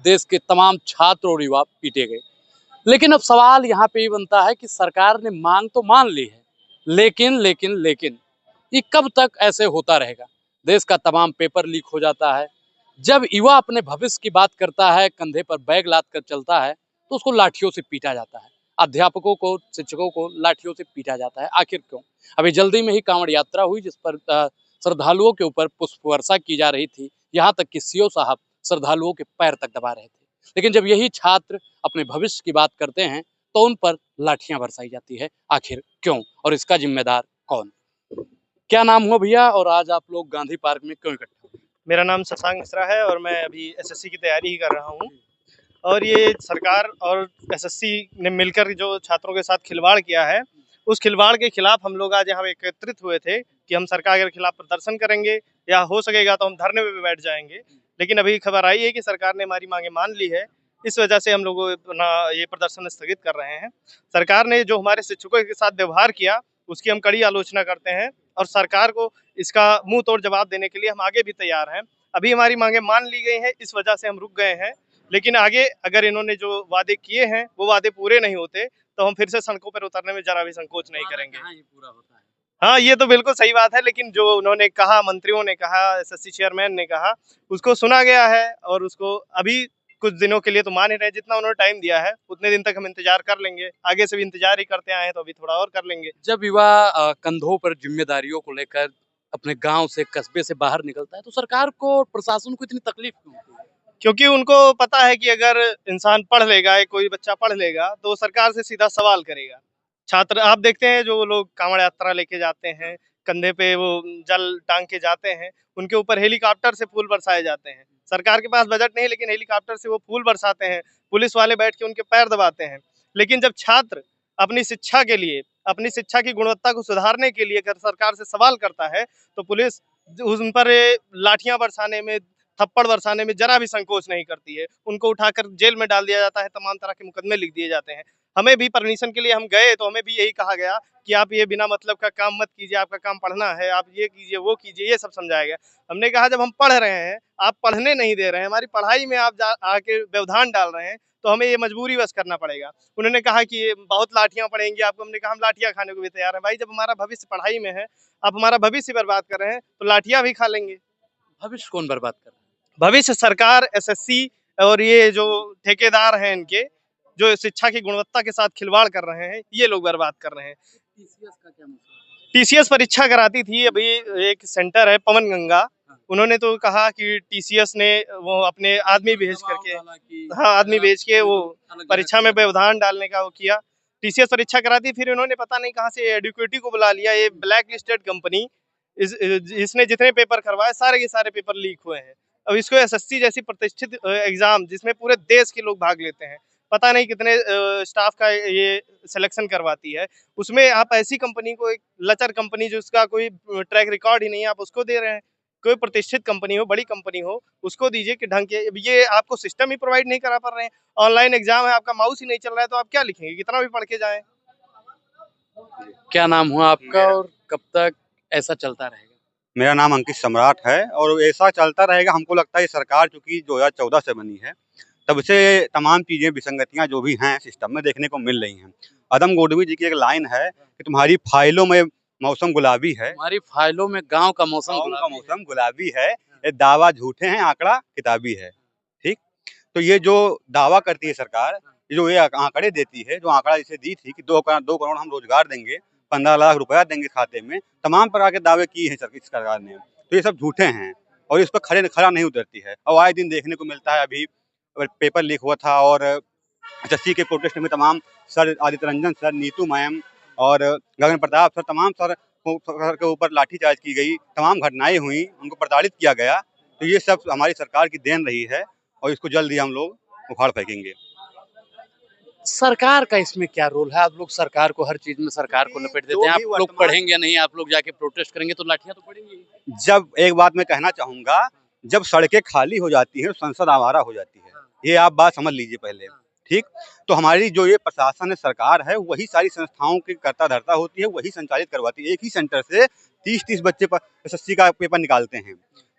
देश के तमाम छात्र और युवा पीटे गए। लेकिन अब सवाल यहाँ पे ये बनता है कि सरकार ने मांग तो मान ली है, लेकिन ये कब तक ऐसे होता रहेगा? देश का तमाम पेपर लीक हो जाता है। जब युवा अपने भविष्य की बात करता है, कंधे पर बैग लाद कर चलता है, तो उसको लाठियों से पीटा जाता है। अध्यापकों को, शिक्षकों को लाठियों से पीटा जाता है। आखिर क्यों? अभी जल्दी में ही कांवड़ यात्रा हुई, जिस पर श्रद्धालुओं के ऊपर पुष्प वर्षा की जा रही थी। यहाँ तक कि सीओ साहब श्रद्धालुओं के पैर तक दबा रहे थे। लेकिन जब यही छात्र अपने भविष्य की बात करते हैं, तो उन पर लाठियां बरसाई जाती है। आखिर क्यों? और इसका जिम्मेदार कौन? क्या नाम हुआ भैया, और आज आप लोग गांधी पार्क में क्यों इकट्ठे हुए? मेरा नाम शशांक मिश्रा है और मैं अभी एसएससी की तैयारी ही कर रहा हूँ। और ये सरकार और एसएससी ने मिलकर जो छात्रों के साथ खिलवाड़ किया है, उस खिलवाड़ के खिलाफ हम लोग आज यहाँ एकत्रित हुए थे कि हम सरकार के खिलाफ प्रदर्शन करेंगे, या हो सकेगा तो हम धरने पे भी बैठ जाएंगे। लेकिन अभी खबर आई है कि सरकार ने हमारी मांगे मान ली है। इस वजह से हम लोग अपना ये प्रदर्शन स्थगित कर रहे हैं। सरकार ने जो हमारे शिक्षकों के साथ व्यवहार किया, उसकी हम कड़ी आलोचना करते हैं और सरकार को इसका मुंह तोड़ जवाब देने के लिए हम आगे भी तैयार हैं। अभी हमारी मांगे मान ली गई हैं, इस वजह से हम रुक गए हैं। लेकिन आगे अगर इन्होंने जो वादे किए हैं वो वादे पूरे नहीं होते, तो हम फिर से सड़कों पर उतरने में जरा भी संकोच नहीं करेंगे। ये पूरा होता है। हाँ, ये तो बिल्कुल सही बात है, लेकिन जो उन्होंने कहा, मंत्रियों ने कहा, एसएससी चेयरमैन ने कहा, उसको सुना गया है और उसको अभी कुछ दिनों के लिए तो मान ही रहे। जितना उन्होंने टाइम दिया है उतने दिन तक हम इंतजार कर लेंगे। आगे से भी इंतजार ही करते आए हैं, तो अभी थोड़ा और कर लेंगे। जब युवा कंधों पर जिम्मेदारियों को लेकर अपने गांव से, कस्बे से बाहर निकलता है, तो सरकार को और प्रशासन को इतनी तकलीफ क्यों होती है? क्योंकि उनको पता है कि अगर इंसान पढ़ लेगा, या कोई बच्चा पढ़ लेगा, तो वो सरकार से सीधा सवाल करेगा। छात्र आप देखते हैं जो लोग कांवड़ यात्रा लेके जाते हैं, कंधे पे वो जल टांग के जाते हैं, उनके ऊपर हेलीकॉप्टर से फूल बरसाए जाते हैं। सरकार के पास बजट नहीं, लेकिन हेलीकॉप्टर से वो फूल बरसाते हैं, पुलिस वाले बैठ के उनके पैर दबाते हैं। लेकिन जब छात्र अपनी शिक्षा के लिए, अपनी शिक्षा की गुणवत्ता को सुधारने के लिए अगर सरकार से सवाल करता है, तो पुलिस उन पर लाठियां बरसाने में, थप्पड़ बरसाने में जरा भी संकोच नहीं करती है। उनको उठाकर जेल में डाल दिया जाता है, तमाम तरह के मुकदमे लिख दिए जाते हैं। हमें भी परमिशन के लिए हम गए, तो हमें भी यही कहा गया कि आप ये बिना मतलब का काम मत कीजिए, आपका काम पढ़ना है, आप ये कीजिए, वो कीजिए, ये सब समझाया गया। हमने कहा जब हम पढ़ रहे हैं, आप पढ़ने नहीं दे रहे हैं, हमारी पढ़ाई में आप आके व्यवधान डाल रहे हैं, तो हमें ये मजबूरी बस करना पड़ेगा। उन्होंने कहा कि ये बहुत लाठियां पड़ेंगी आपको। हमने कहा हम लाठियां खाने को भी तैयार हैं। भाई, जब हमारा भविष्य पढ़ाई में है, आप हमारा भविष्य बर्बाद कर रहे हैं, तो लाठियां भी खा लेंगे। भविष्य कौन बर्बाद कर रहा है? भविष्य सरकार, एसएससी और ये जो ठेकेदार हैं इनके, जो शिक्षा की गुणवत्ता के साथ खिलवाड़ कर रहे हैं, ये लोग बर्बाद कर रहे हैं। टीसीएस का क्या मसला है? टीसीएस परीक्षा कराती थी अभी एक सेंटर है पवन गंगा, उन्होंने तो कहा कि टीसीएस ने वो अपने आदमी भेज करके, हाँ, आदमी भेज के वो परीक्षा में व्यवधान डालने का वो किया। टीसीएस परीक्षा कराती, फिर उन्होंने पता नहीं कहाँ से एडुकेटी को बुला लिया। ये ब्लैक लिस्टेड कंपनी, इसने जितने पेपर करवाए सारे के सारे पेपर लीक हुए हैं। अब इसको एसएससी जैसी प्रतिष्ठित एग्जाम, जिसमें पूरे देश के लोग भाग लेते हैं, पता नहीं कितने स्टाफ का ये सिलेक्शन करवाती है, उसमें आप ऐसी कंपनी को, एक लचर कंपनी जिसका कोई ट्रैक रिकॉर्ड ही नहीं है, आप उसको दे रहे हैं। कोई प्रतिष्ठित कंपनी हो, बड़ी कंपनी हो, उसको दीजिए कि ढंग के। ये आपको सिस्टम ही प्रोवाइड नहीं करा पा रहे हैं। ऑनलाइन एग्जाम है, आपका माउस ही नहीं चल रहा है, तो आप क्या लिखेंगे, कितना भी पढ़ के जाएं। क्या नाम हुआ आपका, और कब तक ऐसा चलता रहेगा? मेरा नाम अंकित सम्राट है और ऐसा चलता रहेगा। हमको लगता है ये सरकार चूंकि 2014 से बनी है, तब से तमाम चीजें, विसंगतियां जो भी हैं सिस्टम में देखने को मिल रही हैं। अदम गोडवी जी की एक लाइन है कि तुम्हारी फाइलों में मौसम गुलाबी है, हमारी फाइलों में गांव का मौसम गाँव का गुलाबी है। मौसम गुलाबी है, ये दावा झूठे हैं, आंकड़ा किताबी है। ठीक, तो ये जो दावा करती है सरकार, जो ये आंकड़े देती है, जो आंकड़ा इसे दी थी कि 2 करोड़ हम रोजगार देंगे, 15 लाख रुपया देंगे खाते में, तमाम प्रकार के दावे किए हैं इस सरकार ने, तो ये सब झूठे हैं और इस पर खरा नहीं उतरती है। और आए दिन देखने को मिलता है, अभी पेपर लीक हुआ था और एसएससी के प्रोटेस्ट में तमाम sir, Aditya Ranjan sir, Neetu ma'am और गगन प्रताप सर, तमाम सर के ऊपर लाठीचार्ज की गई, तमाम घटनाएं हुई, उनको प्रताड़ित किया गया। तो ये सब हमारी सरकार की देन रही है और इसको जल्द ही हम लोग उखाड़ फेंकेंगे। सरकार का इसमें क्या रोल है? आप लोग सरकार को, हर चीज में सरकार को लपेट देते हैं। आप लोग पढ़ेंगे नहीं, आप लोग जाके प्रोटेस्ट करेंगे तो लाठियां तो पड़ेंगी। जब एक बात मैं कहना चाहूंगा, जब सड़कें खाली हो जाती हैं, संसद आवारा हो जाती है। ये आप बात समझ लीजिए पहले। ठीक, तो हमारी जो ये प्रशासन है, सरकार है, वही सारी संस्थाओं की कर्ता धर्ता होती है, वही संचालित करवाती है। एक ही सेंटर से 30-30 बच्चे एसएससी का पेपर निकालते हैं।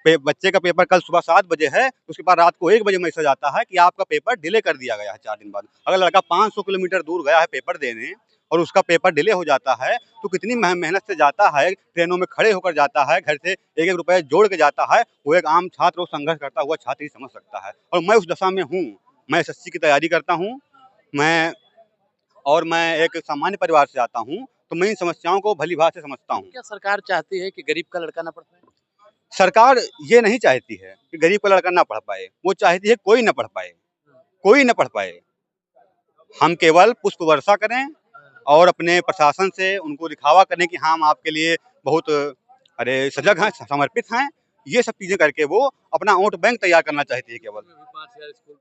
बच्चे का पेपर कल सुबह 7 बजे है, उसके बाद रात को 1 बजे मैसेज आता है कि आपका पेपर डिले कर दिया गया है 4 दिन बाद। अगर लड़का 500 किलोमीटर दूर गया है पेपर देने और उसका पेपर डिले हो जाता है, तो कितनी मेहनत से जाता है, ट्रेनों में खड़े होकर जाता है, घर से 1-1 रुपए जोड़ के जाता है, वो एक आम छात्र और संघर्ष करता हुआ छात्र ही समझ सकता है। और मैं उस दशा में हूँ, मैं एसएससी की तैयारी करता हूँ, मैं एक सामान्य परिवार से आता हूँ, तो मैं इन समस्याओं को भली-भाँति से समझता हूँ। क्या सरकार चाहती है कि गरीब का लड़का ना पढ़ पाए? सरकार ये नहीं चाहती है कि गरीब का लड़का ना पढ़ पाए, वो चाहती है कोई ना पढ़ पाए, कोई ना पढ़ पाए। हम केवल पुष्प वर्षा करें और अपने प्रशासन से उनको दिखावा करें कि हाँ, हम आपके लिए बहुत सजग हैं, समर्पित हैं। ये सब चीज़ें करके वो अपना वोट बैंक तैयार करना चाहती है केवल।